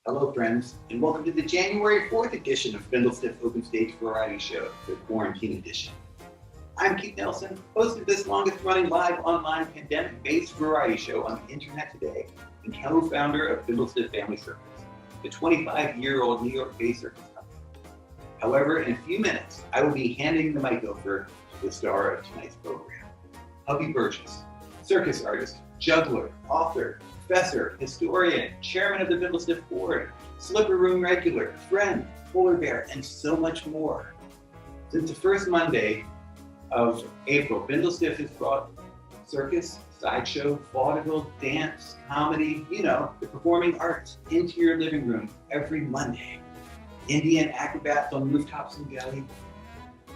Hello, friends, and welcome to the January 4th edition of Bindlestiff Open Stage Variety Show, the Quarantine Edition. I'm Keith Nelson, host of this longest-running live online pandemic-based variety show on the internet today, and co-founder of Bindlestiff Family Circus, the 25-year-old New York-based circus company. However, in a few minutes, I will be handing the mic over to the star of tonight's program, Hovey Burgess, circus artist, juggler, author, professor, historian, chairman of the Bindlestiff board, slipper room regular, friend, polar bear, and so much more. Since the first Monday of April, Bindlestiff has brought circus, sideshow, vaudeville, dance, comedy, the performing arts into your living room every Monday. Indian acrobats on rooftops in Delhi,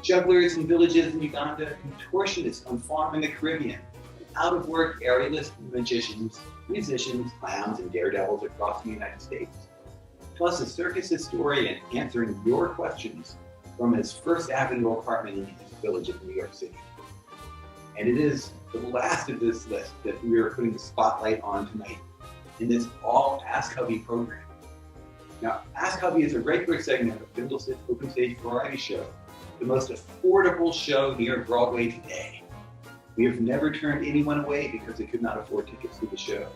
jugglers in villages in Uganda, contortionists on farm in the Caribbean, out-of-work aerialists, magicians, musicians, clowns, and daredevils across the United States. Plus a circus historian answering your questions from his First Avenue apartment in the East Village of New York City. And it is the last of this list that we are putting the spotlight on tonight in this all Ask Hovey program. Now, Ask Hovey is a regular segment of Bindlestiff Open Stage Variety Show, the most affordable show near Broadway today. We have never turned anyone away because they could not afford tickets to the show.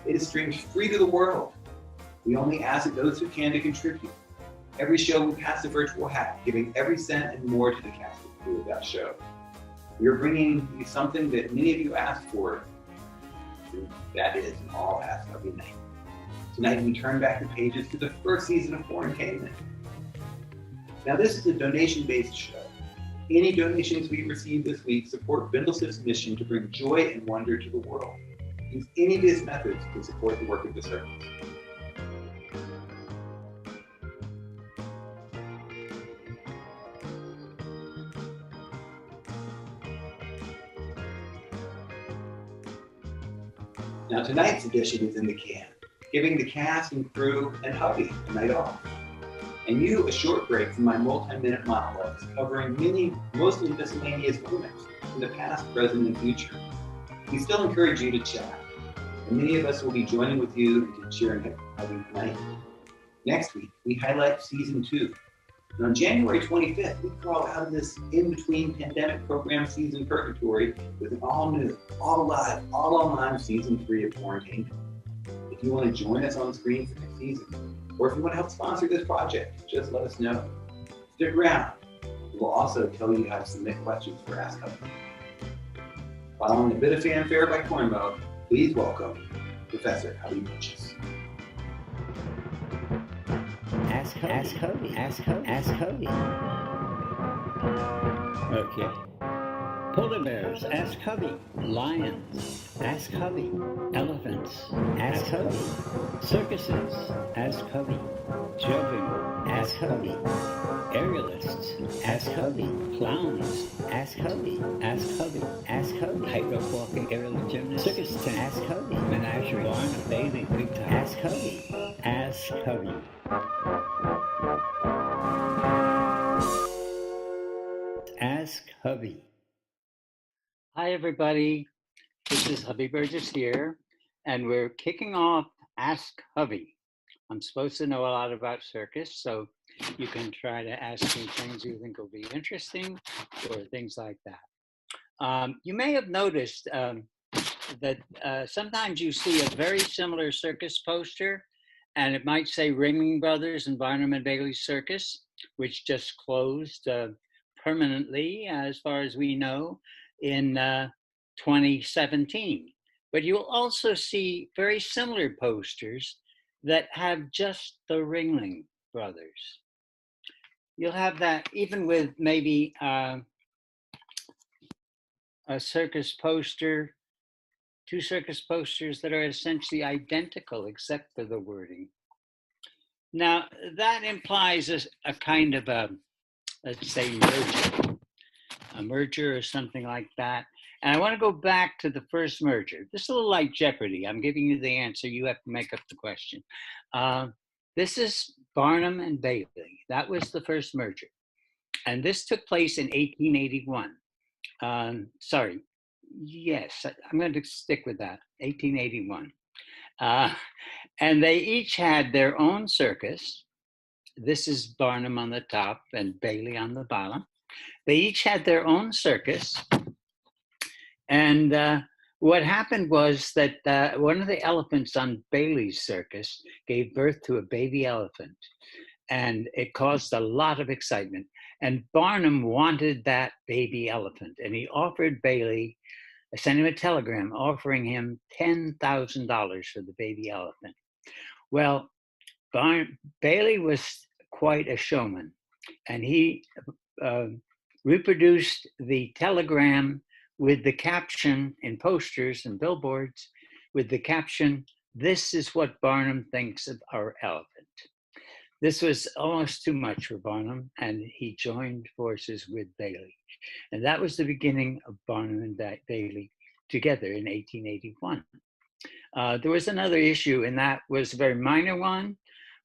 It is streamed free to the world. We only ask those who can to contribute. Every show we pass a virtual hat, giving every cent and more to the cast and crew of that show. We are bringing you something that many of you asked for, and that is an all Ask Hovey night. Tonight we turn back the pages to the first season of Quarantine. Now this is a donation-based show. Any donations we receive this week support Bindlestiff's mission to bring joy and wonder to the world. Use any of these methods to support the work of the circus. Now tonight's edition is in the can, giving the cast and crew and Hovey a night off. And you a short break from my multi-minute monologues covering many, mostly miscellaneous moments in the past, present, and future. We still encourage you to chat, and many of us will be joining with you in cheering Hovey tonight. Next week, we highlight season 2. And on January 25th, we crawl out of this in-between pandemic program season purgatory with an all-new, all-live, all-online season 3 of Quarantine. If you want to join us on screen for next season, or if you want to help sponsor this project, just let us know. Stick around. We will also tell you how to submit questions for Ask Hovey. Following a bit of fanfare by Cornmo, please welcome Professor Hovey Burgess. Ask Hovey. Okay. Polar bears, ask Hovey. Lions, ask Hovey. Elephants, ask Hovey. Circuses, ask Hovey. Juggling, ask Hovey. Aerialists, ask Hovey. Clowns, ask Hovey. Ask Hovey. Ask Hovey. Tightrope walking, aerial gymnast, circus tent, ask Hovey. Menagerie, barn, bathing, big time, ask Hovey. Ask Hovey. Ask Hovey. Hi, everybody. This is Hovey Burgess here, and we're kicking off Ask Hovey. I'm supposed to know a lot about circus, so you can try to ask me things you think will be interesting or things like that. You may have noticed that sometimes you see a very similar circus poster, and it might say Ringling Brothers and Barnum and Bailey Circus, which just closed permanently, as far as we know, in 2017. But you'll also see very similar posters that have just the Ringling Brothers. You'll have that even with maybe a circus poster, 2 circus posters that are essentially identical except for the wording. Now, that implies a kind of a, let's say, a merger or something like that. And I want to go back to the first merger. This is a little like Jeopardy. I'm giving you the answer. You have to make up the question. This is Barnum and Bailey. That was the first merger. And this took place in 1881. Sorry. Yes, I'm going to stick with that. 1881. Uh, and they each had their own circus. This is Barnum on the top and Bailey on the bottom. They each had their own circus. And what happened was that one of the elephants on Bailey's circus gave birth to a baby elephant. And it caused a lot of excitement. And Barnum wanted that baby elephant. And he offered Bailey, sent him a telegram offering him $10,000 for the baby elephant. Well, Bailey was quite a showman. And he reproduced the telegram with the caption in posters and billboards with the caption, "This is what Barnum thinks of our elephant." This was almost too much for Barnum, and he joined forces with Bailey. And that was the beginning of Barnum and Bailey together in 1881. There was another issue, and that was a very minor one,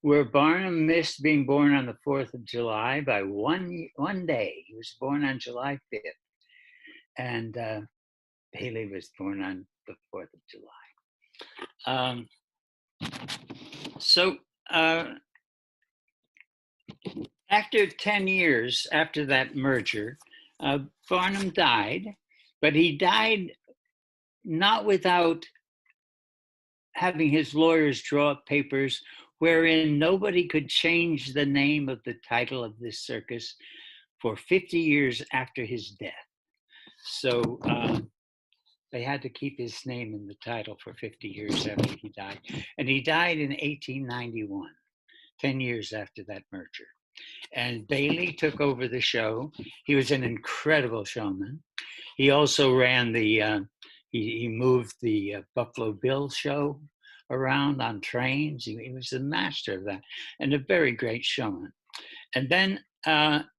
where Barnum missed being born on the 4th of July by one day. He was born on July 5th, and Bailey was born on the 4th of July. After 10 years after that merger, Barnum died, but he died not without having his lawyers draw up papers wherein nobody could change the name of the title of this circus for 50 years after his death. So they had to keep his name in the title for 50 years after he died. And he died in 1891, 10 years after that merger. And Bailey took over the show. He was an incredible showman. He also ran he moved the Buffalo Bill show around on trains. He was the master of that and a very great showman. And then,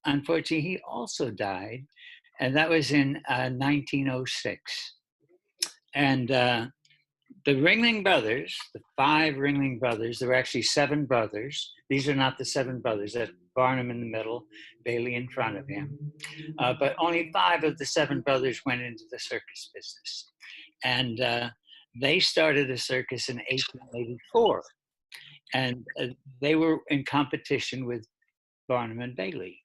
unfortunately, he also died, and that was in 1906. And the Ringling Brothers, the 5 Ringling Brothers, there were actually 7 brothers. These are not the 7 brothers. That's Barnum in the middle, Bailey in front of him. But only 5 of the 7 brothers went into the circus business. And they started a circus in 1884. And they were in competition with Barnum and Bailey.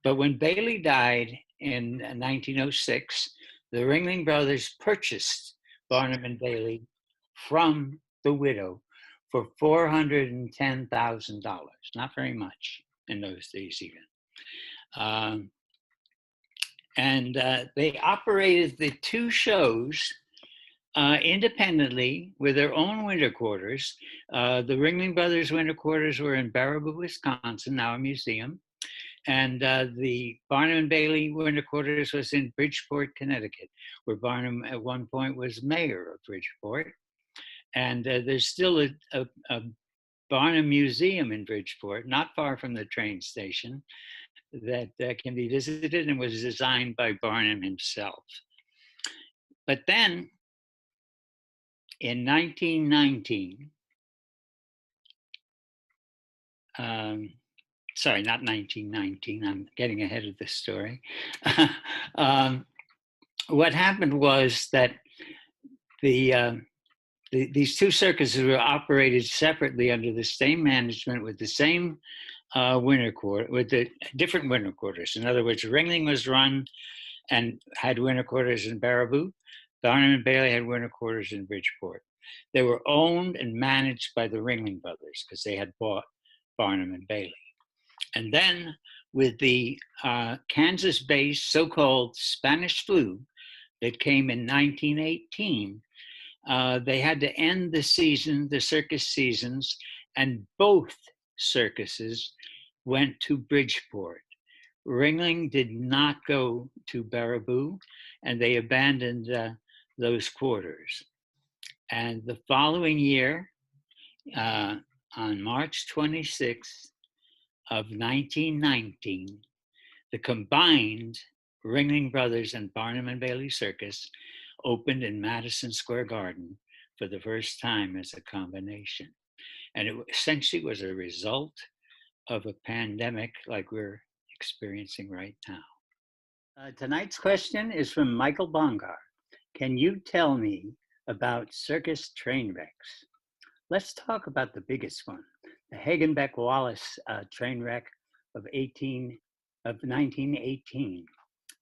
But when Bailey died in 1906, the Ringling Brothers purchased Barnum and Bailey from the widow for $410,000. Not very much in those days even. And they operated the 2 shows independently with their own winter quarters. The Ringling Brothers winter quarters were in Baraboo, Wisconsin, now a museum. And the Barnum and Bailey winter quarters was in Bridgeport, Connecticut, where Barnum at one point was mayor of Bridgeport. And there's still a Barnum Museum in Bridgeport, not far from the train station, that can be visited and was designed by Barnum himself. But then in 1919, sorry, not 1919, I'm getting ahead of the story. What happened was that these 2 circuses were operated separately under the same management with the same winter quarter, with the different winter quarters. In other words, Ringling was run and had winter quarters in Baraboo. Barnum and Bailey had winter quarters in Bridgeport. They were owned and managed by the Ringling Brothers because they had bought Barnum and Bailey. And then with the Kansas-based so-called Spanish flu that came in 1918, they had to end the season, the circus seasons, and both circuses went to Bridgeport. Ringling did not go to Baraboo, and they abandoned those quarters. And the following year, on March 26th of 1919, the combined Ringling Brothers and Barnum and Bailey Circus opened in Madison Square Garden for the first time as a combination. And it essentially was a result of a pandemic like we're experiencing right now. Tonight's question is from Michael Bongar. Can you tell me about circus train wrecks? let's talk about the biggest one, the Hagenbeck-Wallace train wreck of 1918.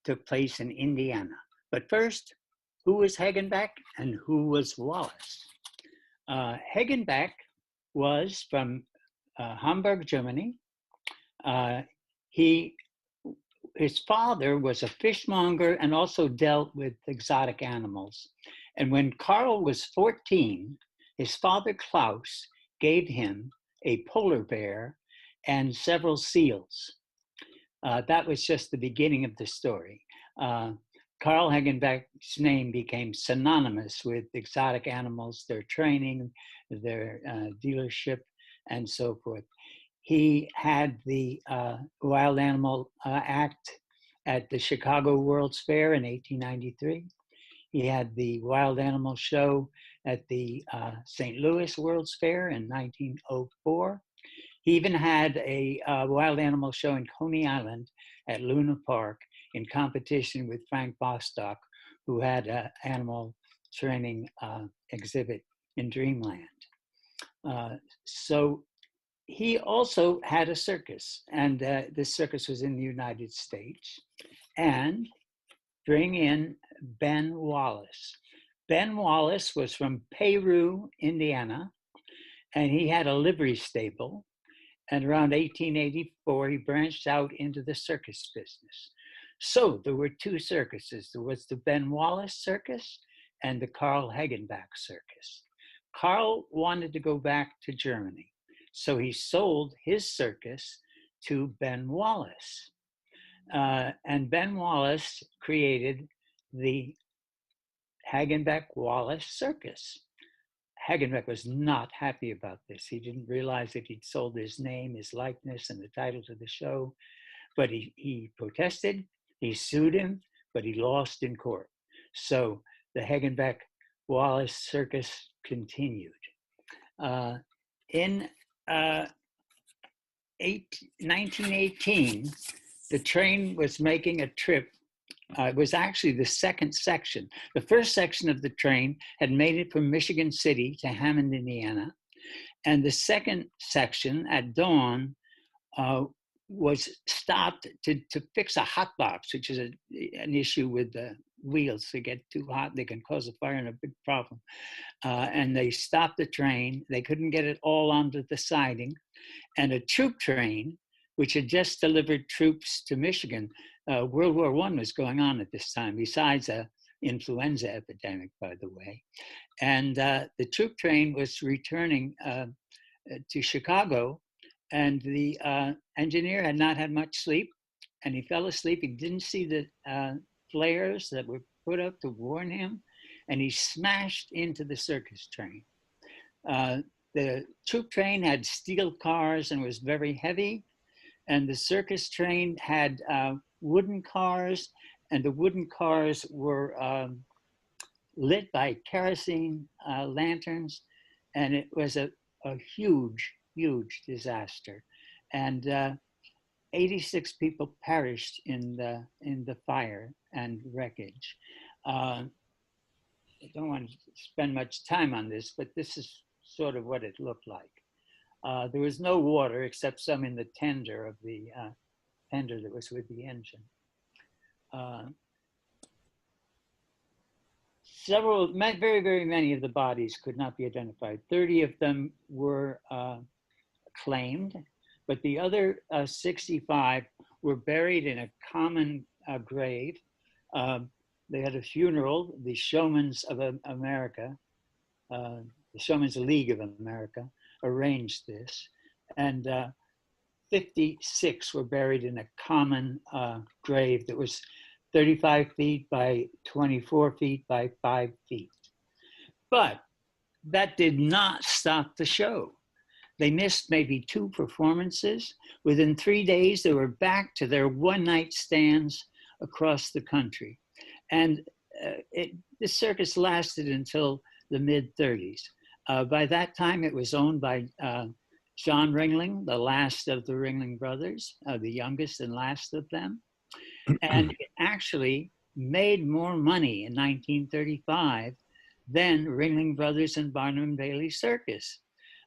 Took place in Indiana. But first, who was Hagenbeck and who was Wallace? Hagenbeck was from Hamburg, Germany. His father was a fishmonger and also dealt with exotic animals. And when Karl was 14, his father Klaus gave him a polar bear and several seals. That was just the beginning of the story. Karl Hagenbeck's name became synonymous with exotic animals, their training, their dealership, and so forth. He had the Wild Animal Act at the Chicago World's Fair in 1893. He had the Wild Animal Show at the St. Louis World's Fair in 1904. He even had a wild animal show in Coney Island at Luna Park in competition with Frank Bostock, who had an animal training exhibit in Dreamland. So he also had a circus, and this circus was in the United States. And bring in Ben Wallace. Ben Wallace was from Peru, Indiana, and he had a livery stable. And around 1884, he branched out into the circus business. So there were two circuses. There was the Ben Wallace Circus and the Karl Hagenbeck Circus. Karl wanted to go back to Germany, so he sold his circus to Ben Wallace. And Ben Wallace created the Hagenbeck-Wallace Circus. Hagenbeck was not happy about this. He didn't realize that he'd sold his name, his likeness, and the title to the show. But he protested, he sued him, but he lost in court. So the Hagenbeck-Wallace Circus continued. In 1918, the train was making a trip. It was actually the second section. The first section of the train had made it from Michigan City to Hammond, Indiana. And the second section at dawn was stopped to fix a hot box, which is an issue with the wheels. They get too hot, they can cause a fire and a big problem. And they stopped the train. They couldn't get it all onto the siding. And a troop train, which had just delivered troops to Michigan. World War I was going on at this time, besides an influenza epidemic, by the way. And the troop train was returning to Chicago, and the engineer had not had much sleep, and he fell asleep. He didn't see the flares that were put up to warn him, and he smashed into the circus train. The troop train had steel cars and was very heavy, and the circus train had wooden cars, and the wooden cars were lit by kerosene lanterns, and it was a huge, huge disaster. And 86 people perished in the fire and wreckage. I don't want to spend much time on this, but this is sort of what it looked like. There was no water except some in the tender of the tender that was with the engine. Very, very many of the bodies could not be identified. 30 of them were claimed, but the other 65 were buried in a common grave. They had a funeral, the Showmen's of America, the Showmen's League of America arranged this, and 56 were buried in a common grave that was 35 feet by 24 feet by 5 feet. But that did not stop the show. They missed maybe 2 performances. Within 3 days, they were back to their one-night stands across the country. And this circus lasted until the mid-30s. By that time, it was owned by John Ringling, the last of the Ringling Brothers, the youngest and last of them. And it actually made more money in 1935 than Ringling Brothers and Barnum and Bailey Circus.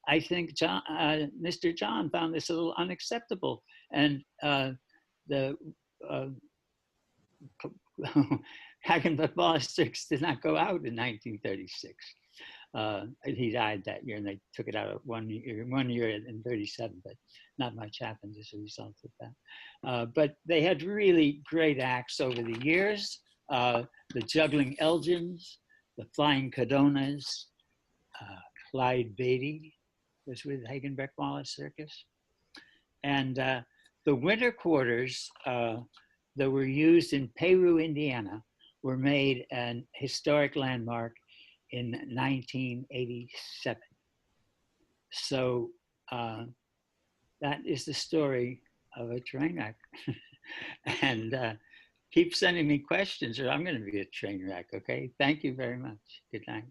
I think Mr. John found this a little unacceptable. And the Hagenbeck Wallace Circus did not go out in 1936. He died that year, and they took it out one year in 37, but not much happened as a result of that. But they had really great acts over the years. The Juggling Elgins, the Flying Cadonas, Clyde Beatty was with Hagenbeck Wallace Circus. And the winter quarters that were used in Peru, Indiana, were made an historic landmark in 1987. So that is the story of a train wreck. And keep sending me questions or I'm going to be a train wreck, okay? Thank you very much. Good night.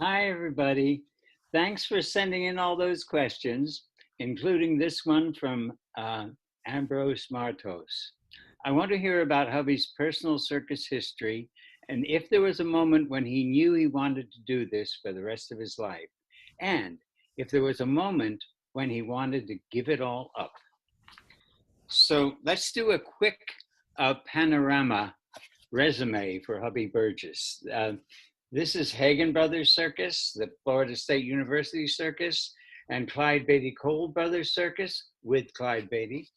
Hi, everybody. Thanks for sending in all those questions, including this one from Ambrose Martos. I want to hear about Hovey's personal circus history and if there was a moment when he knew he wanted to do this for the rest of his life, and if there was a moment when he wanted to give it all up. So let's do a quick panorama resume for Hovey Burgess. This is Hagen Brothers Circus, the Florida State University Circus, and Clyde Beatty Cole Brothers Circus with Clyde Beatty.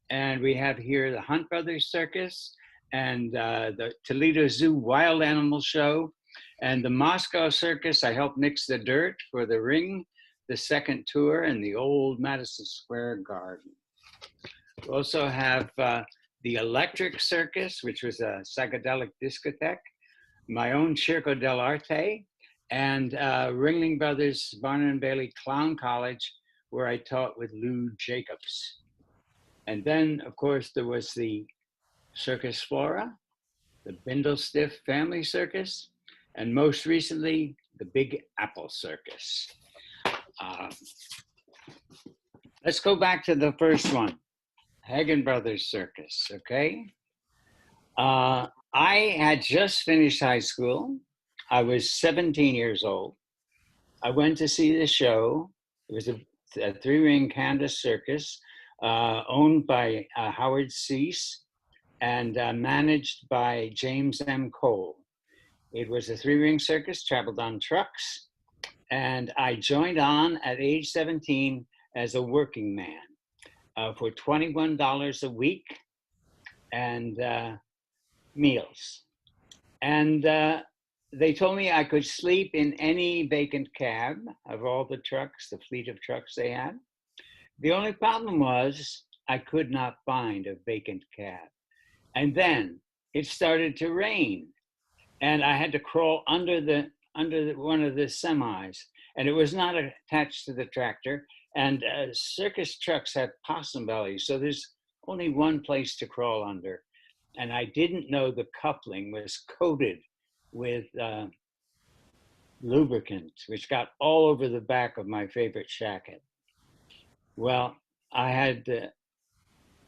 And we have here the Hunt Brothers Circus and the Toledo Zoo Wild Animal Show and the Moscow Circus. I helped mix the dirt for the Ring, the second tour, and the old Madison Square Garden. We also have the Electric Circus, which was a psychedelic discotheque, my own Circo dell'Arte, and Ringling Brothers Barnum and Bailey Clown College, where I taught with Lou Jacobs. And then, of course, there was the Circus Flora, the Bindlestiff Family Circus, and most recently, the Big Apple Circus. Let's go back to the first one, Hagen Brothers Circus, okay? I had just finished high school. I was 17 years old. I went to see the show. It was a three-ring canvas circus owned by Howard Cease and managed by James M. Cole. It was a three-ring circus, traveled on trucks, and I joined on at age 17 as a working man for $21 a week and meals. And they told me I could sleep in any vacant cab of all the trucks, the fleet of trucks they had. The only problem was I could not find a vacant cab. And then it started to rain and I had to crawl under one of the semis, and it was not attached to the tractor. And circus trucks have possum bellies, so there's only one place to crawl under. And I didn't know the coupling was coated with lubricant, which got all over the back of my favorite jacket. Well, I had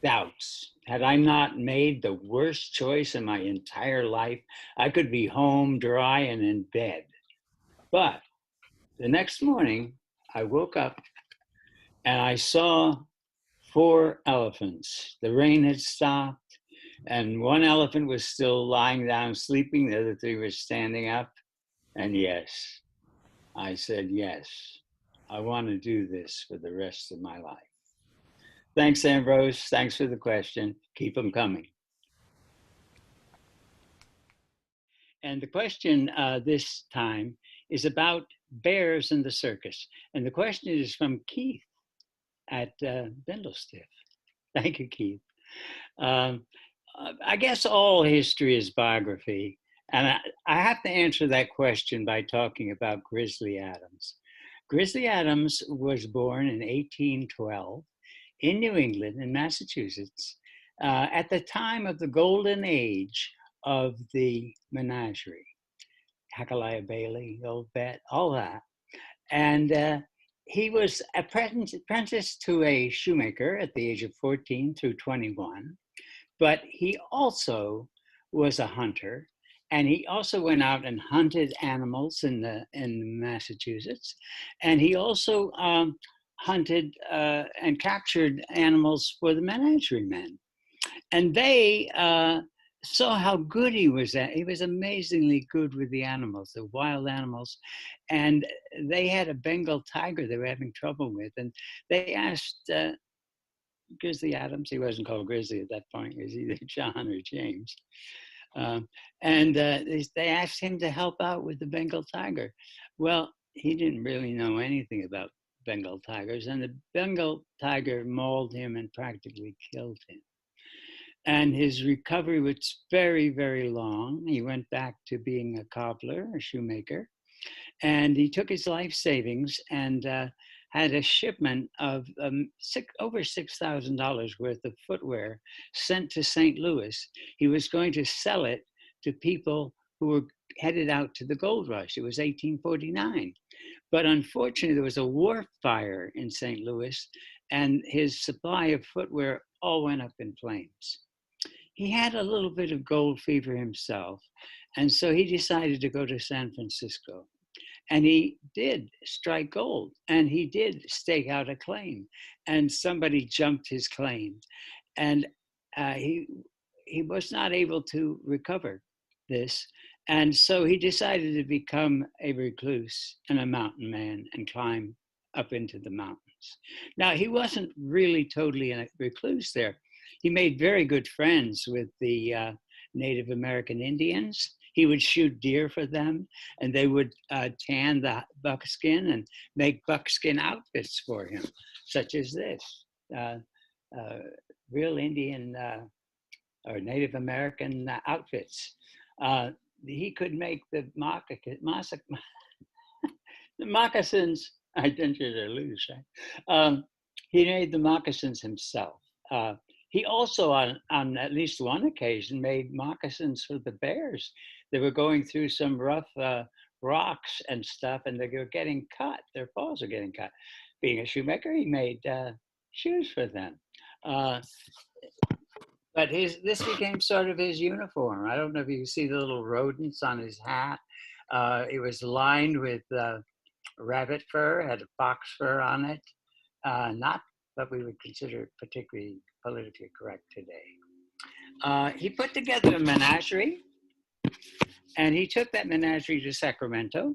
doubts. Had I not made the worst choice in my entire life, I could be home dry and in bed. But the next morning, I woke up and I saw 4 elephants. The rain had stopped and one elephant was still lying down sleeping. The other 3 were standing up. And yes, I said, yes, I want to do this for the rest of my life. Thanks, Ambrose. Thanks for the question. Keep them coming. And the question this time is about bears in the circus. And the question is from Keith at Bindlestiff. Thank you, Keith. I guess all history is biography. And I have to answer that question by talking about Grizzly Adams. Grizzly Adams was born in 1812 in New England, in Massachusetts, at the time of the golden age of the menagerie. Hackalaya Bailey, Old Bet, all that. And he was apprenticed to a shoemaker at the age of 14 through 21, but he also was a hunter And he also went out and hunted animals in Massachusetts, and he also hunted and captured animals for the menagerie men. And they saw how good he was at. He was amazingly good with the animals, the wild animals. And they had a Bengal tiger they were having trouble with. And they asked Grizzly Adams, he wasn't called Grizzly at that point, he was either John or James. They asked him to help out with the Bengal tiger. Well, he didn't really know anything about Bengal tigers, and the Bengal tiger mauled him and practically killed him. And his recovery was very, very long. He went back to being a cobbler, a shoemaker, and he took his life savings and had a shipment of over $6,000 worth of footwear sent to St. Louis. He was going to sell it to people who were headed out to the gold rush. It was 1849. But unfortunately, there was a wharf fire in St. Louis, and his supply of footwear all went up in flames. He had a little bit of gold fever himself, and so he decided to go to San Francisco. And he did strike gold, and he did stake out a claim, and somebody jumped his claim, and he was not able to recover this, and so he decided to become a recluse and a mountain man and climb up into the mountains. Now, he wasn't really totally a recluse there. He made very good friends with the Native American Indians. He would shoot deer for them, and they would tan the buckskin and make buckskin outfits for him, such as this, real Indian or Native American outfits. He could make the moccasins, I didn't lose, right? He made the moccasins himself. He also, on at least one occasion, made moccasins for the bears. They were going through some rough rocks and stuff, and they were getting cut. Their paws were getting cut. Being a shoemaker, he made shoes for them. But this became sort of his uniform. I don't know if you see the little rodents on his hat. It was lined with rabbit fur, had a fox fur on it. Not what we would consider particularly politically correct today. He put together a menagerie, and he took that menagerie to Sacramento,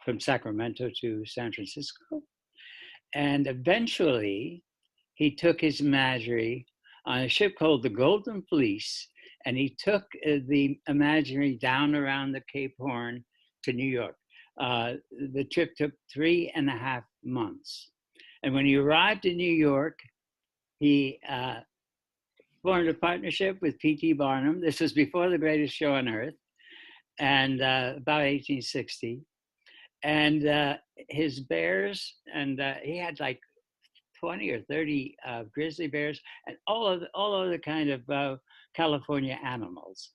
from Sacramento to San Francisco. And eventually, he took his menagerie on a ship called the Golden Fleece, and he took the menagerie down around the Cape Horn to New York. The trip took 3.5 months. And when he arrived in New York, he formed a partnership with P.T. Barnum. This was before The Greatest Show on Earth, and about 1860. And his bears, and he had like 20 or 30 grizzly bears, and all other kind of California animals.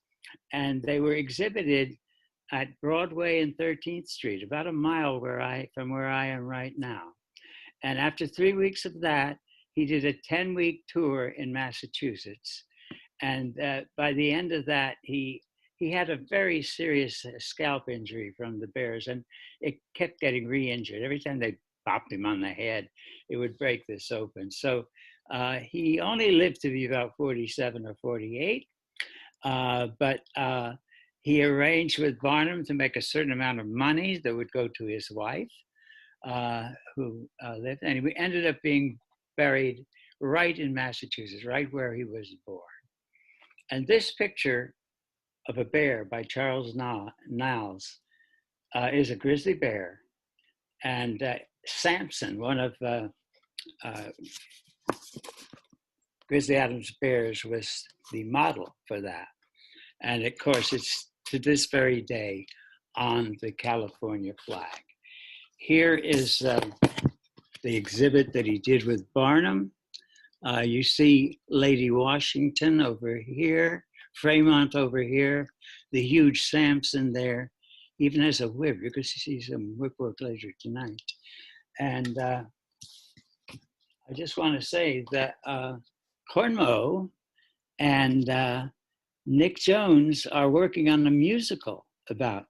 And they were exhibited at Broadway and 13th Street, about a mile from where I am right now. And after 3 weeks of that, he did a 10-week tour in Massachusetts. And by the end of that, he had a very serious scalp injury from the bears, and it kept getting re-injured. Every time they bopped him on the head, it would break this open. So he only lived to be about 47 or 48, but he arranged with Barnum to make a certain amount of money that would go to his wife, who lived, and he ended up being buried right in Massachusetts, right where he was born. And this picture of a bear by Charles Niles is a grizzly bear, and Samson, one of Grizzly Adams' bears, was the model for that. And of course, it's to this very day on the California flag. Here is the exhibit that he did with Barnum. You see Lady Washington over here, Fremont over here, the huge Samson there, even has a whip. You can see some whip work later tonight. And I just want to say that Cornmeau and Nick Jones are working on a musical about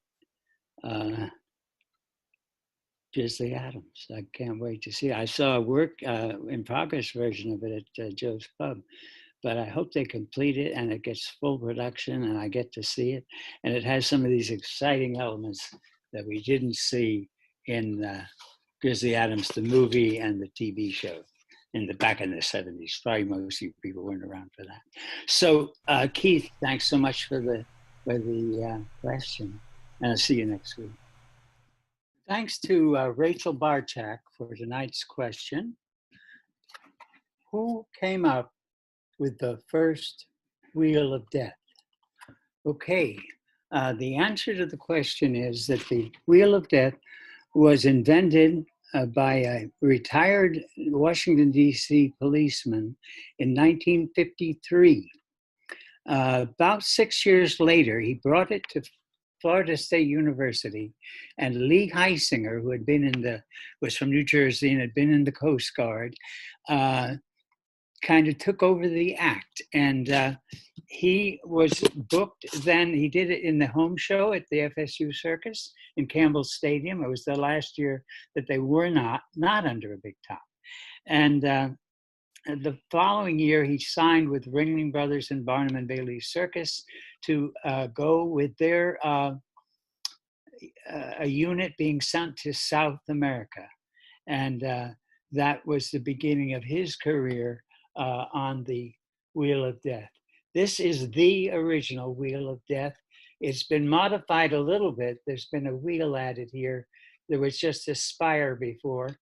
Grizzly Adams. I can't wait to see it. I saw a work in progress version of it at Joe's Pub, but I hope they complete it and it gets full production and I get to see it. And it has some of these exciting elements that we didn't see in Grizzly Adams, the movie and the TV show back in the 70s. Probably most of you people weren't around for that. So Keith, thanks so much for the question, and I'll see you next week. Thanks to Rachel Barchak for tonight's question. Who came up with the first Wheel of Death? Okay, the answer to the question is that the Wheel of Death was invented by a retired Washington, D.C. policeman in 1953. About 6 years later, he brought it to Florida State University, and Lee Heisinger, who was from New Jersey and had been in the Coast Guard, kind of took over the act. And he was booked then. He did it in the home show at the FSU Circus in Campbell Stadium. It was the last year that they were not under a big top. And the following year, he signed with Ringling Brothers and Barnum and Bailey Circus to go with their a unit being sent to South America. And that was the beginning of his career on the Wheel of Death. This is the original Wheel of Death. It's been modified a little bit. There's been a wheel added here. There was just a spire before.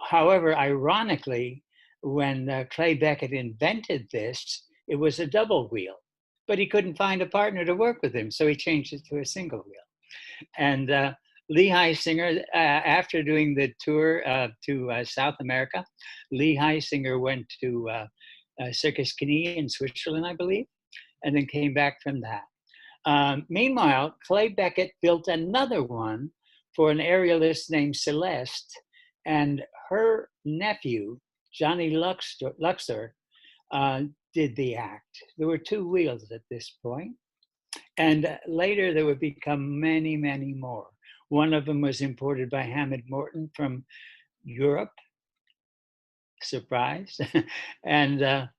However, ironically, when Clay Beckett invented this, it was a double wheel, but he couldn't find a partner to work with him, so he changed it to a single wheel. And Lee Heisinger, after doing the tour to South America, Lee Heisinger went to Circus Knie in Switzerland, I believe, and then came back from that. Meanwhile, Clay Beckett built another one for an aerialist named Celeste, and her nephew, Johnny Luxor, did the act. There were two wheels at this point, and later there would become many, many more. One of them was imported by Hammond Morton from Europe, surprise, and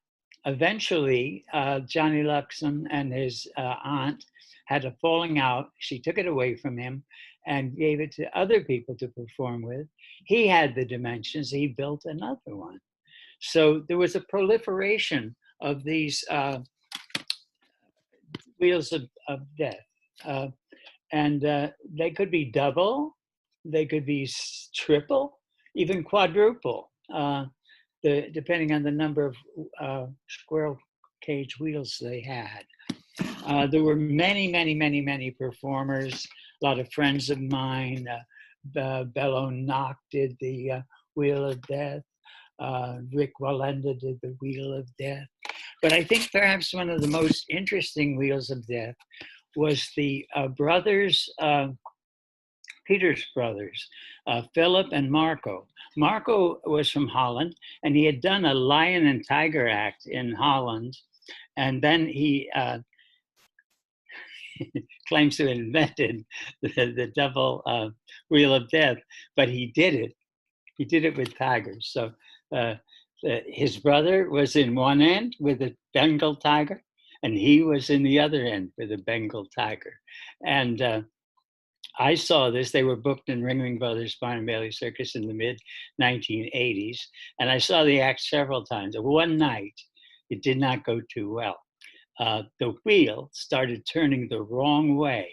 eventually Johnny Luxon and his aunt had a falling out. She took it away from him and gave it to other people to perform with. He had the dimensions, he built another one. So there was a proliferation of these wheels of death. And they could be double, they could be triple, even quadruple, depending on the number of squirrel cage wheels they had. There were many, many, many, many performers, a lot of friends of mine. Bello Knock did the Wheel of Death. Rick Wallenda did the Wheel of Death. But I think perhaps one of the most interesting Wheels of Death was the Peters brothers, Philip and Marco. Marco was from Holland, and he had done a lion and tiger act in Holland. And then he claims to have invented the double Wheel of Death, but he did it. He did it with tigers. So his brother was in one end with a Bengal tiger, and he was in the other end with a Bengal tiger. And I saw this. They were booked in Ringling Brothers, Barnum Bailey Circus in the mid-1980s, and I saw the act several times. One night, it did not go too well. The wheel started turning the wrong way,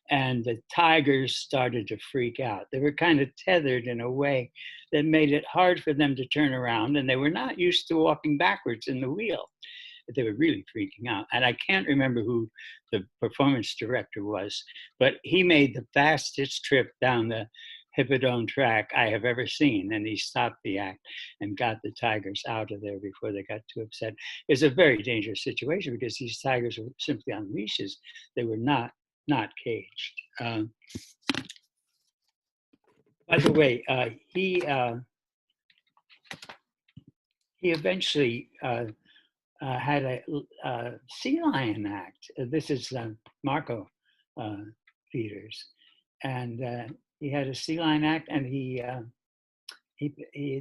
and the tigers started to freak out. They were kind of tethered in a way that made it hard for them to turn around, and they were not used to walking backwards in the wheel. They were really freaking out. And I can't remember who the performance director was, but he made the fastest trip down the Hippodrome track I have ever seen. And he stopped the act and got the tigers out of there before they got too upset. It's a very dangerous situation because these tigers were simply on leashes. They were not caged. By the way, he eventually had a sea lion act. This is Marco Peters, and he had a sea lion act, and he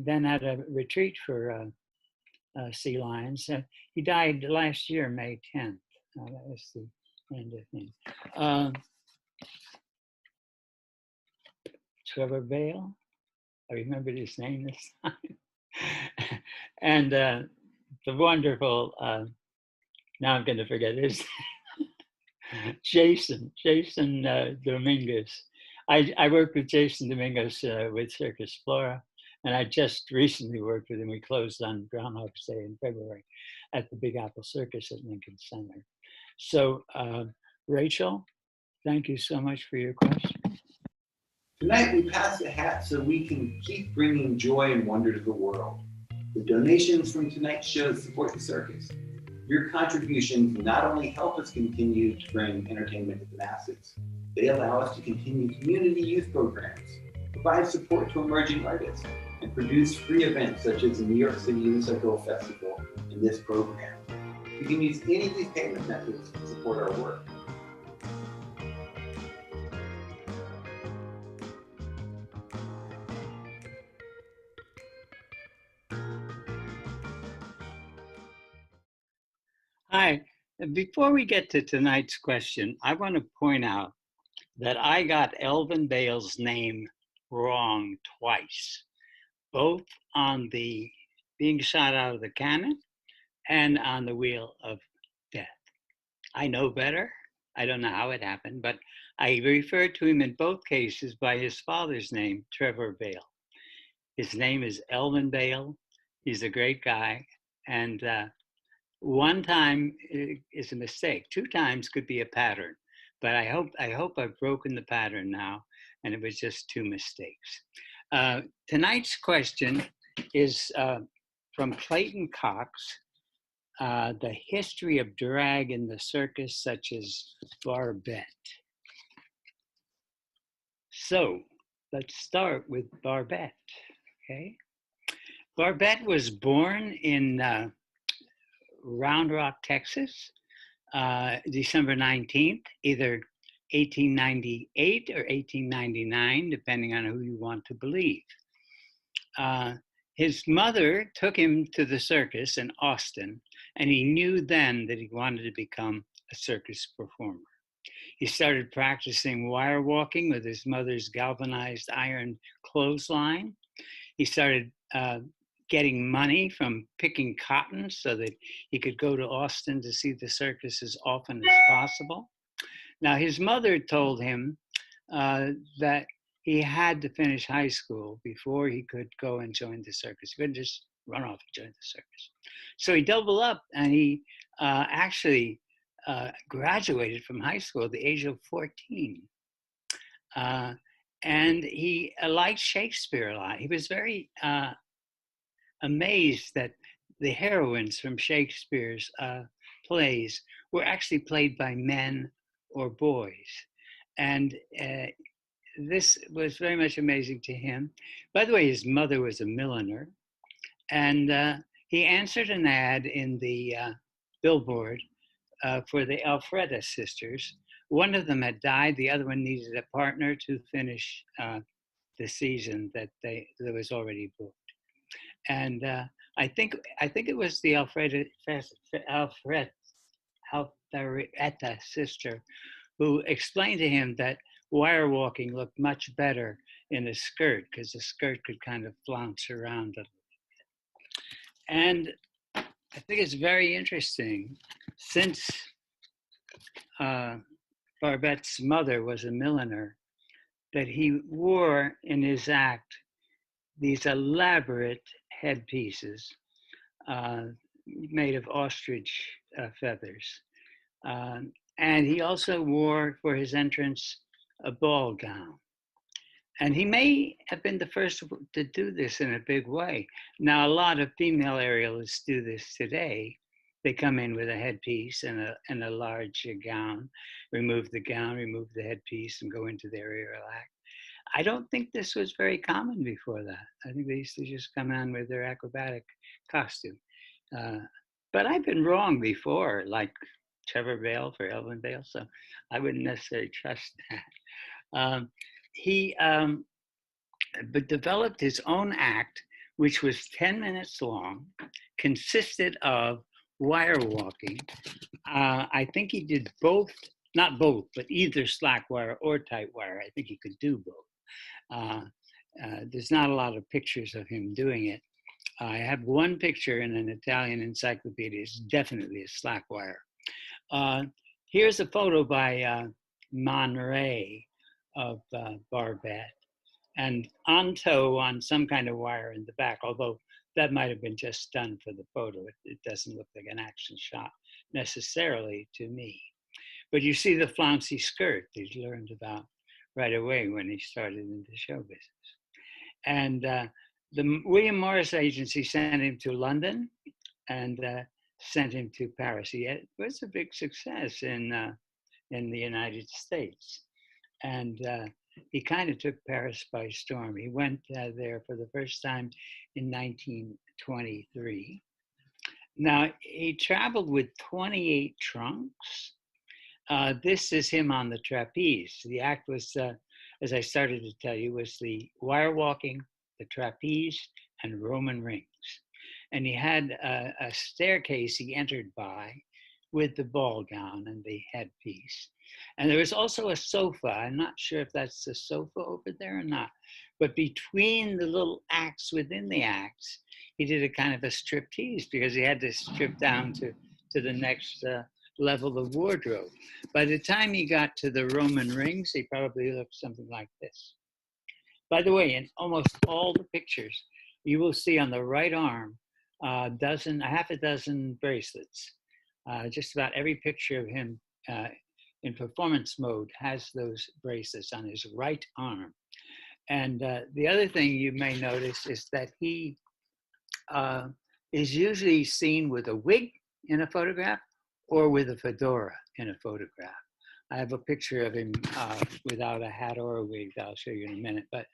then had a retreat for sea lions. He died last year, May 10th. That was the end of him. Trevor Bale, I remembered his name this time. And the wonderful, now I'm going to forget his Jason Dominguez. I worked with Jason Dominguez with Circus Flora, and I just recently worked with him. We closed on Groundhog's Day in February at the Big Apple Circus at Lincoln Center. So, Rachel, thank you so much for your question. Tonight we pass the hat so we can keep bringing joy and wonder to the world. The donations from tonight's show support the circus. Your contributions not only help us continue to bring entertainment to the masses, they allow us to continue community youth programs, provide support to emerging artists, and produce free events such as the New York City Unicycle Festival and this program. You can use any of these payment methods to support our work. Hi, before we get to tonight's question, I want to point out that I got Elvin Bale's name wrong twice, both on the being shot out of the cannon and on the Wheel of Death. I know better. I don't know how it happened, but I referred to him in both cases by his father's name, Trevor Bale. His name is Elvin Bale. He's a great guy. And one time is a mistake. 2 times could be a pattern. But I hope I've broken the pattern now, and it was just 2 mistakes. Tonight's question is from Clayton Cox. The history of drag in the circus, such as Barbette. So let's start with Barbette. Okay, Barbette was born in Round Rock, Texas, December 19th, either 1898 or 1899, depending on who you want to believe. His mother took him to the circus in Austin, and he knew then that he wanted to become a circus performer. He started practicing wire walking with his mother's galvanized iron clothesline. He started getting money from picking cotton so that he could go to Austin to see the circus as often as possible. Now, his mother told him that he had to finish high school before he could go and join the circus. He couldn't just run off and join the circus. So he doubled up, and he actually graduated from high school at the age of 14. And he liked Shakespeare a lot. He was very amazed that the heroines from Shakespeare's plays were actually played by men or boys. And this was very much amazing to him. By the way, his mother was a milliner, and he answered an ad in the billboard for the Alfreda sisters. One of them had died. The other one needed a partner to finish the season that was already booked. And I think it was the Alfreda sister who explained to him that wire walking looked much better in a skirt because the skirt could kind of flounce around a little bit. And I think it's very interesting, since Barbette's mother was a milliner, that he wore in his act these elaborate headpieces made of ostrich feathers. And he also wore, for his entrance, a ball gown. And he may have been the first to do this in a big way. Now, a lot of female aerialists do this today. They come in with a headpiece and a large gown, remove the gown, remove the headpiece, and go into their aerial act. I don't think this was very common before that. I think they used to just come on with their acrobatic costume. But I've been wrong before, like Trevor Bale for Elvin Bale, so I wouldn't necessarily trust that. He but developed his own act, which was 10 minutes long, consisted of wire walking. I think he did both, not both, but either slack wire or tight wire. I think he could do both. There's not a lot of pictures of him doing it. I have one picture in an Italian encyclopedia. It's definitely a slack wire. Here's a photo by Man Ray of Barbette, and on tow on some kind of wire in the back, although that might have been just done for the photo. It doesn't look like an action shot necessarily to me. But you see the flouncy skirt that he learned about right away when he started in the show business. And the William Morris Agency sent him to London and sent him to Paris. It was a big success in the United States. And he kind of took Paris by storm. He went there for the first time in 1923. Now, he traveled with 28 trunks. This is him on the trapeze. The act was, as I started to tell you, was the wire walking, the trapeze, and Roman rings. And he had a staircase he entered by with the ball gown and the headpiece. And there was also a sofa. I'm not sure if that's the sofa over there or not. But between the little acts within the acts, he did a kind of a striptease because he had to strip down to the next level of wardrobe. By the time he got to the Roman rings, he probably looked something like this. By the way, in almost all the pictures, you will see on the right arm half a dozen bracelets. Just about every picture of him in performance mode has those bracelets on his right arm. And the other thing you may notice is that he is usually seen with a wig in a photograph or with a fedora in a photograph. I have a picture of him without a hat or a wig that I'll show you in a minute, but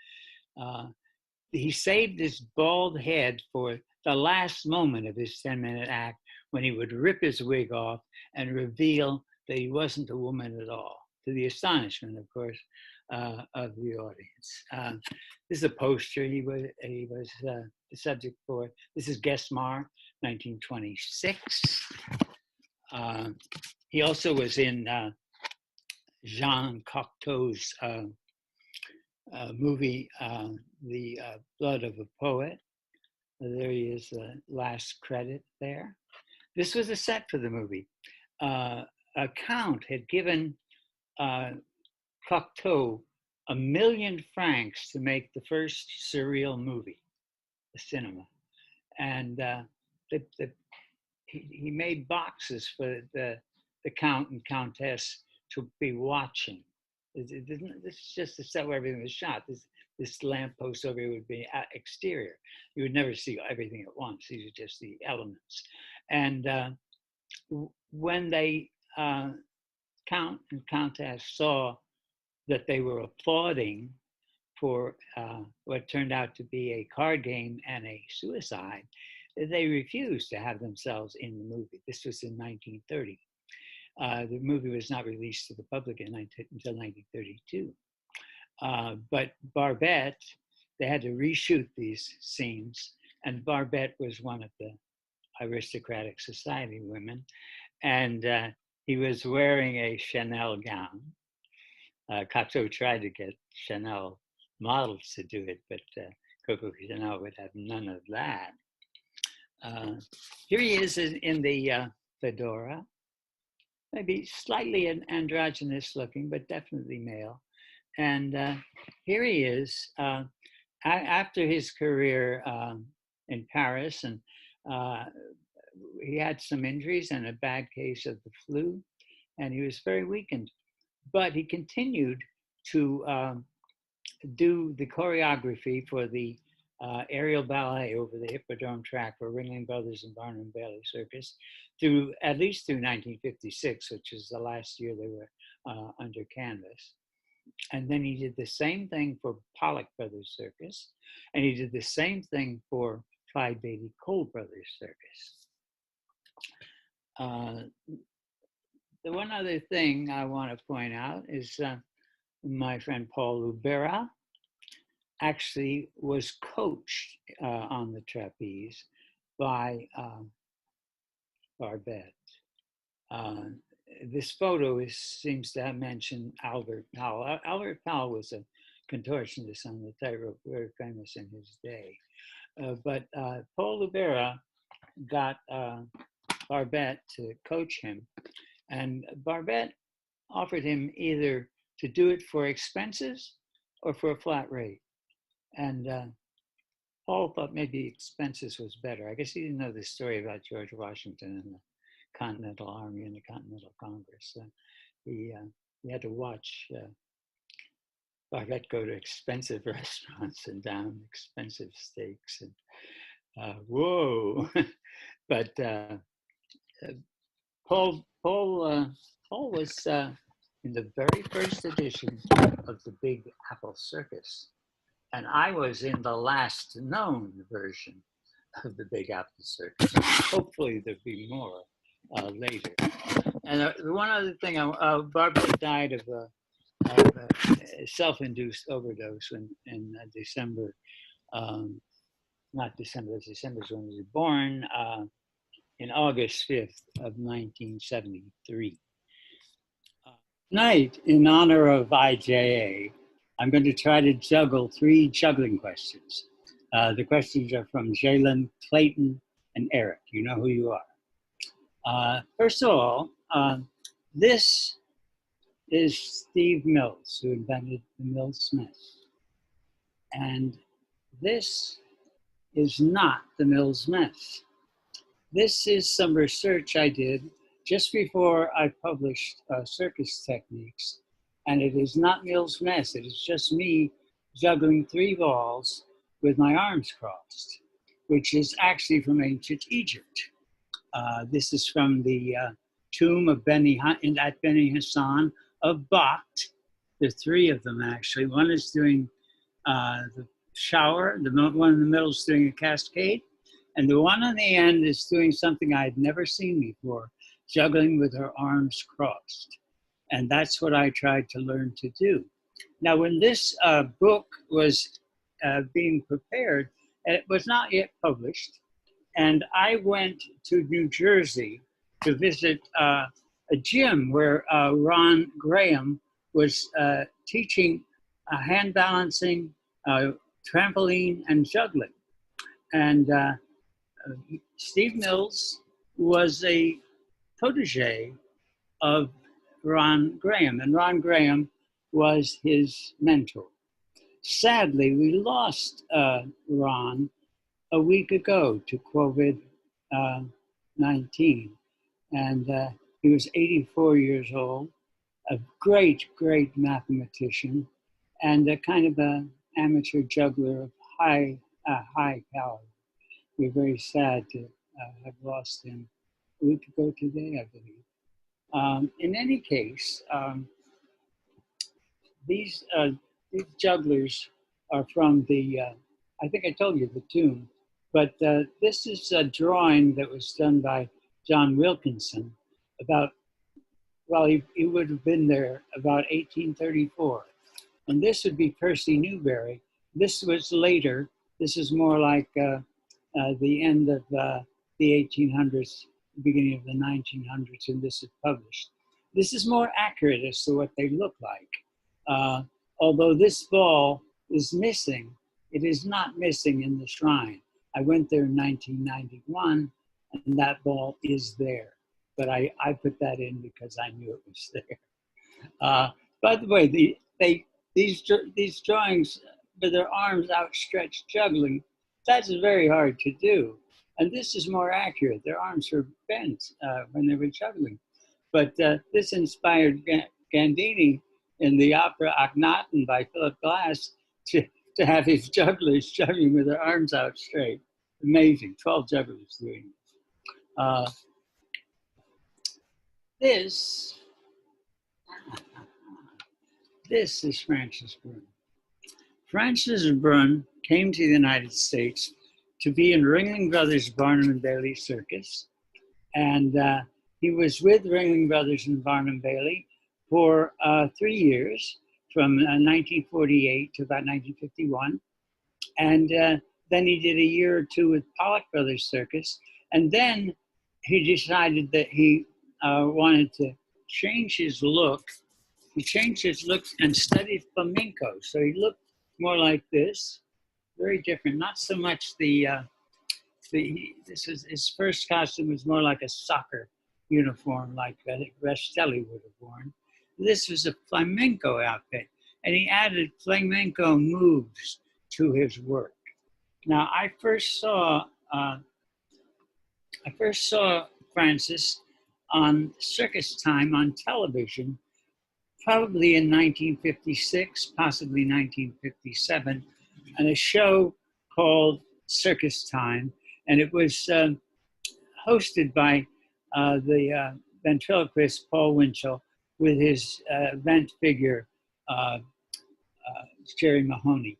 he saved his bald head for the last moment of his 10-minute act when he would rip his wig off and reveal that he wasn't a woman at all, to the astonishment, of course, of the audience. This is a poster he was the subject for. This is Guestmar, 1926. He also was in Jean Cocteau's movie, The Blood of a Poet. There he is, the last credit there. This was a set for the movie. A count had given Cocteau £1 million to make the first surreal movie, the cinema. And he made boxes for the count and countess to be watching. This is just a set where everything was shot. This lamppost over here would be exterior. You would never see everything at once. These are just the elements. And when they count and countess saw that they were applauding for what turned out to be a card game and a suicide, they refused to have themselves in the movie. This was in 1930. The movie was not released to the public until 1932. But Barbette, they had to reshoot these scenes, and Barbette was one of the aristocratic society women, and he was wearing a Chanel gown. Cocteau tried to get Chanel models to do it, but Coco Chanel would have none of that. Here he is in the fedora, maybe slightly androgynous looking, but definitely male. And here he is after his career in Paris, and he had some injuries and a bad case of the flu, and he was very weakened. But he continued to do the choreography for the aerial ballet over the Hippodrome track for Ringling Brothers and Barnum Bailey Circus at least through 1956, which is the last year they were under canvas. And then he did the same thing for Pollock Brothers Circus, and he did the same thing for Clyde Beatty Cole Brothers Circus. The one other thing I want to point out is my friend Paul Lubera actually was coached on the trapeze by Barbette. This photo seems to have mentioned Albert Powell. Albert Powell was a contortionist on the tightrope, very famous in his day. But Paul Lubera got Barbette to coach him, and Barbette offered him either to do it for expenses or for a flat rate. And Paul thought maybe expenses was better. I guess he didn't know the story about George Washington and the Continental Army and the Continental Congress. He had to watch Barbette go to expensive restaurants and down expensive steaks and whoa. But Paul was in the very first edition of the Big Apple Circus, and I was in the last known version of the Big Apple Circus. Hopefully there'll be more later. And one other thing, Barbette died of a self-induced overdose in December. Not December, December's when he was born, in August 5th of 1973. Tonight, in honor of IJA, I'm going to try to juggle 3 juggling questions. The questions are from Jalen, Clayton, and Eric. You know who you are. First of all, this is Steve Mills, who invented the Mills Smith. And this is not the Mills Smith. This is some research I did just before I published Circus Techniques. And it is not Mills Smith. It is just me juggling 3 balls with my arms crossed, which is actually from ancient Egypt. This is from the tomb of Beni Hassan of Bakht. There are 3 of them actually. One is doing the shower, the one in the middle is doing a cascade, and the one on the end is doing something I had never seen before, juggling with her arms crossed. And that's what I tried to learn to do. Now, when this book was being prepared, and it was not yet published, and I went to New Jersey to visit a gym where Ron Graham was teaching hand balancing, trampoline, and juggling. And Steve Mills was a protege of Ron Graham, and Ron Graham was his mentor. Sadly, we lost Ron a week ago to COVID-19, and he was 84 years old, a great, great mathematician, and a kind of an amateur juggler of high caliber. We're very sad to have lost him a week ago today, I believe. In any case, these jugglers are from the, I think I told you, the tomb, but this is a drawing that was done by John Wilkinson about, well, he would have been there about 1834. And this would be Percy Newberry. This was later. This is more like the end of the 1800s, beginning of the 1900s, and this is published. This is more accurate as to what they look like. Although this ball is missing, it is not missing in the shrine. I went there in 1991, and that ball is there. But I put that in because I knew it was there. By the way, these drawings with their arms outstretched juggling, that's very hard to do. And this is more accurate. Their arms were bent when they were juggling. But this inspired Gandini in the opera Akhenaten by Philip Glass to have his jugglers juggling with their arms out straight. Amazing, 12 jugglers doing it. This is Frances Brun. Frances Brun came to the United States to be in Ringling Brothers' Barnum and Bailey Circus. And he was with Ringling Brothers and Barnum Bailey for 3 years, from 1948 to about 1951. And then he did a year or two with Pollock Brothers Circus. And then he decided that he wanted to change his look. He changed his look and studied flamenco. So he looked more like this, very different. Not so much this is his first costume was more like a soccer uniform, like I think Restelli would have worn. This was a flamenco outfit, and he added flamenco moves to his work. Now, I first saw Francis on Circus Time on television, probably in 1956, possibly 1957, on a show called Circus Time, and it was hosted by the ventriloquist Paul Winchell with his vent figure Jerry Mahoney.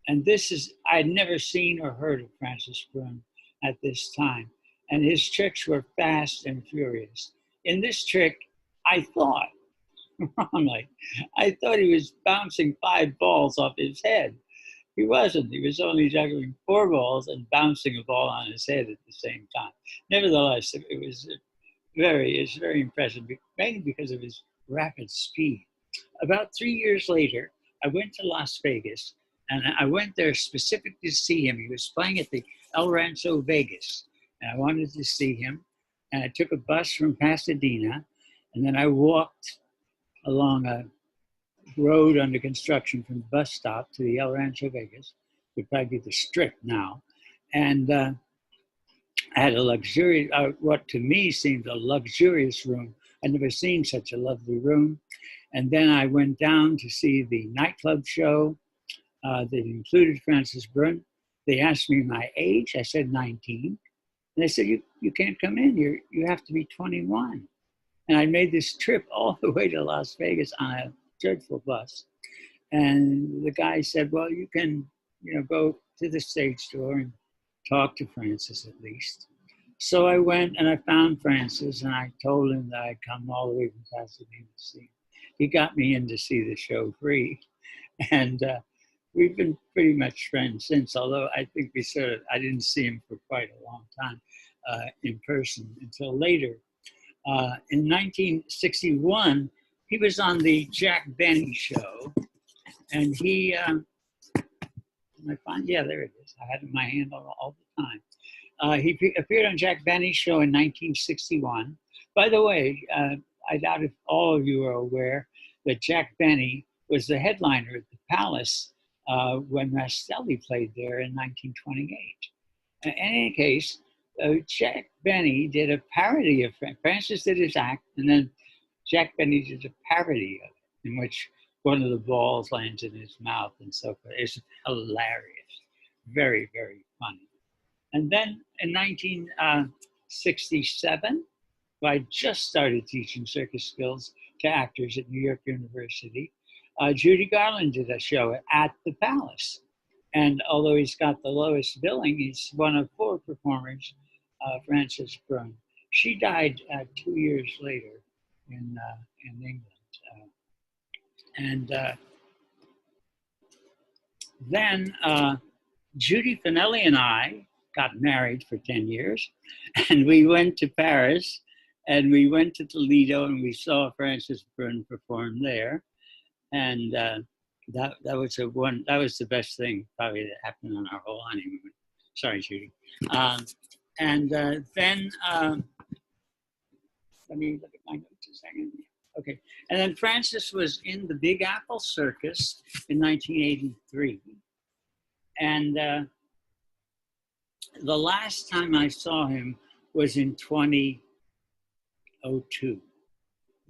And I had never seen or heard of Francis Brun at this time. And his tricks were fast and furious. In this trick, I thought, wrongly, I thought he was bouncing 5 balls off his head. He wasn't. He was only juggling 4 balls and bouncing a ball on his head at the same time. Nevertheless, it was very impressive, mainly because of his rapid speed. About 3 years later, I went to Las Vegas, and I went there specifically to see him. He was playing at the El Rancho Vegas, and I wanted to see him. And I took a bus from Pasadena, and then I walked along a road under construction from the bus stop to the El Rancho Vegas. It would probably be the Strip now. And I had a luxurious, what to me seemed a luxurious room. I'd never seen such a lovely room. And then I went down to see the nightclub show that included Francis Brun. They asked me my age. I said 19. And they said, you can't come in. You have to be 21. And I made this trip all the way to Las Vegas on a dreadful bus. And the guy said, well, you can, go to the stage door and talk to Francis at least. So I went and I found Francis, and I told him that I'd come all the way from Pasadena to see him. He got me in to see the show free. And we've been pretty much friends since, although I think I didn't see him for quite a long time in person until later. In 1961, he was on the Jack Benny show, and he, there it is. I had it in my hand all the time. He appeared on Jack Benny's show in 1961. By the way, I doubt if all of you are aware that Jack Benny was the headliner at the Palace when Rastelli played there in 1928. In any case, Jack Benny did a parody of Francis did his act, and then Jack Benny did a parody of it, in which one of the balls lands in his mouth and so forth. It's hilarious, very, very funny. And then in 1967, I just started teaching circus skills to actors at New York University. Judy Garland did a show at the Palace. And although he's got the lowest billing, he's one of 4 performers, Francis Brun. She died 2 years later in England. Then Judy Finelli and I got married for 10 years, and we went to Paris, and we went to Toledo, and we saw Francis Brun perform there. And that was the best thing probably that happened on our whole honeymoon. Sorry, Judy. Then let me look at my notes a second. Okay, and then Francis was in the Big Apple Circus in 1983, and the last time I saw him was in 2002.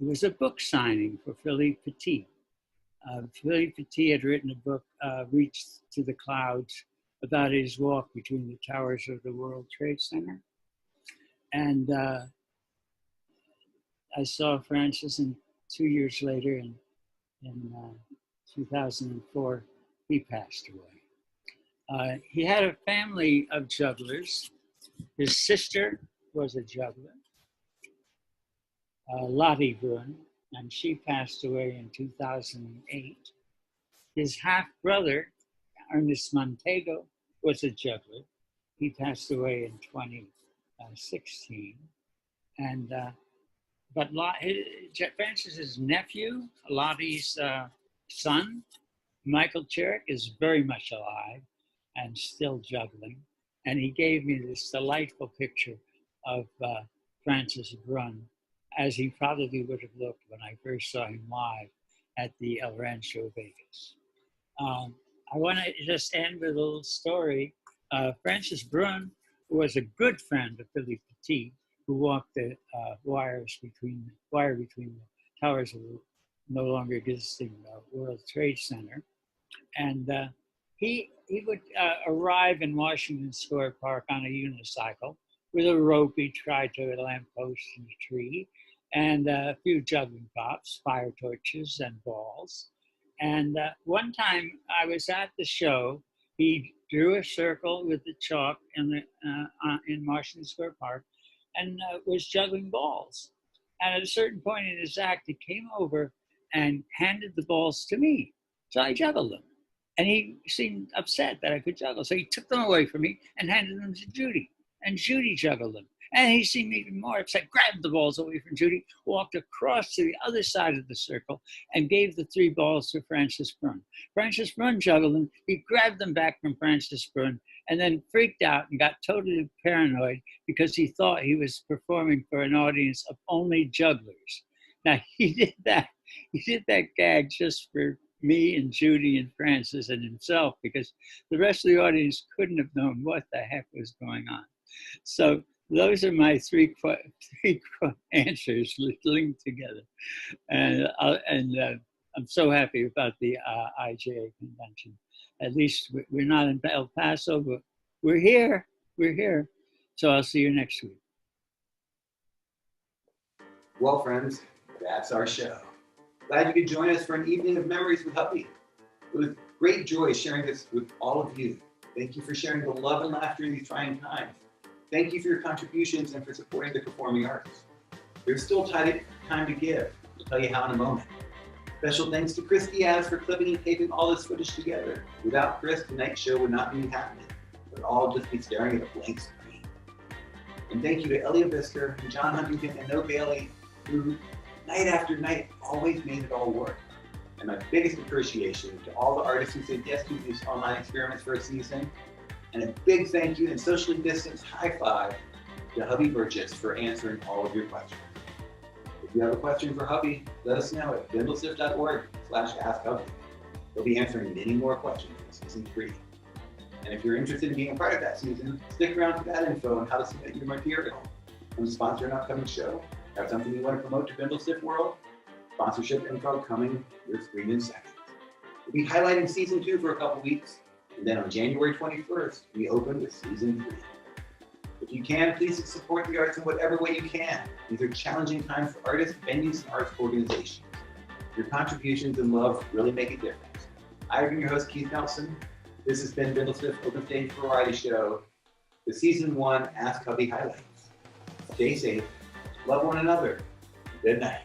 It was a book signing for Philippe Petit. Philippe Petit had written a book, Reach to the Clouds, about his walk between the towers of the World Trade Center. And I saw Francis, and 2 years later, in 2004, he passed away. He had a family of jugglers. His sister was a juggler. Lottie Brun, and she passed away in 2008. His half-brother, Ernest Montego, was a juggler. He passed away in 2016. And but Francis's nephew, Lottie's son, Michael Cherrick, is very much alive and still juggling. And he gave me this delightful picture of Francis Brun, as he probably would have looked when I first saw him live at the El Rancho Vegas. I want to just end with a little story. Francis Brun was a good friend of Philippe Petit, who walked the wire between the towers of the no longer existing World Trade Center. And he would arrive in Washington Square Park on a unicycle with a rope he tried to a lamppost and a tree, and a few juggling props, fire torches and balls. And one time I was at the show, he drew a circle with the chalk in Washington Square Park and was juggling balls. And at a certain point in his act, he came over and handed the balls to me. So I juggled them. And he seemed upset that I could juggle. So he took them away from me and handed them to Judy. And Judy juggled them. And he seemed even more upset, grabbed the balls away from Judy, walked across to the other side of the circle, and gave the 3 balls to Francis Brun. Francis Brun juggled them. He grabbed them back from Francis Brun and then freaked out and got totally paranoid because he thought he was performing for an audience of only jugglers. Now, he did that gag just for me and Judy and Francis and himself, because the rest of the audience couldn't have known what the heck was going on. So those are my three answers linked together. And I'm so happy about the IJA convention. At least we're not in El Paso, but we're here. So I'll see you next week. Well, friends, that's our show. Glad you could join us for an evening of memories with Hovey. It was great joy sharing this with all of you. Thank you for sharing the love and laughter in these trying times. Thank you for your contributions and for supporting the performing arts. There's still time to give. I'll tell you how in a moment. Special thanks to Chris Diaz for clipping and taping all this footage together. Without Chris, tonight's show would not be happening. We'd all just be staring at a blank screen. And thank you to Elliot Bisker and John Huntington and No Bailey, who night after night always made it all work. And my biggest appreciation to all the artists who said yes to these online experiments for a season. And a big thank you and socially distanced high five to Hovey Burgess for answering all of your questions. If you have a question for Hovey, let us know at bindlestiff.org/askhovey. We'll be answering many more questions in season 3. And if you're interested in being a part of that season, stick around for that info on how to submit your material. Want to sponsor an upcoming show? Have something you want to promote to Bindlestiff World? Sponsorship info coming your screen in seconds. We'll be highlighting season 2 for a couple weeks, and then on January 21st, we open with season 3. If you can, please support the arts in whatever way you can. These are challenging times for artists, venues, and arts organizations. Your contributions and love really make a difference. I've been your host, Keith Nelson. This has been Bindlestiff Open Stage Variety Show, the Season 1 Ask Hovey highlights. Stay safe, love one another. Good night.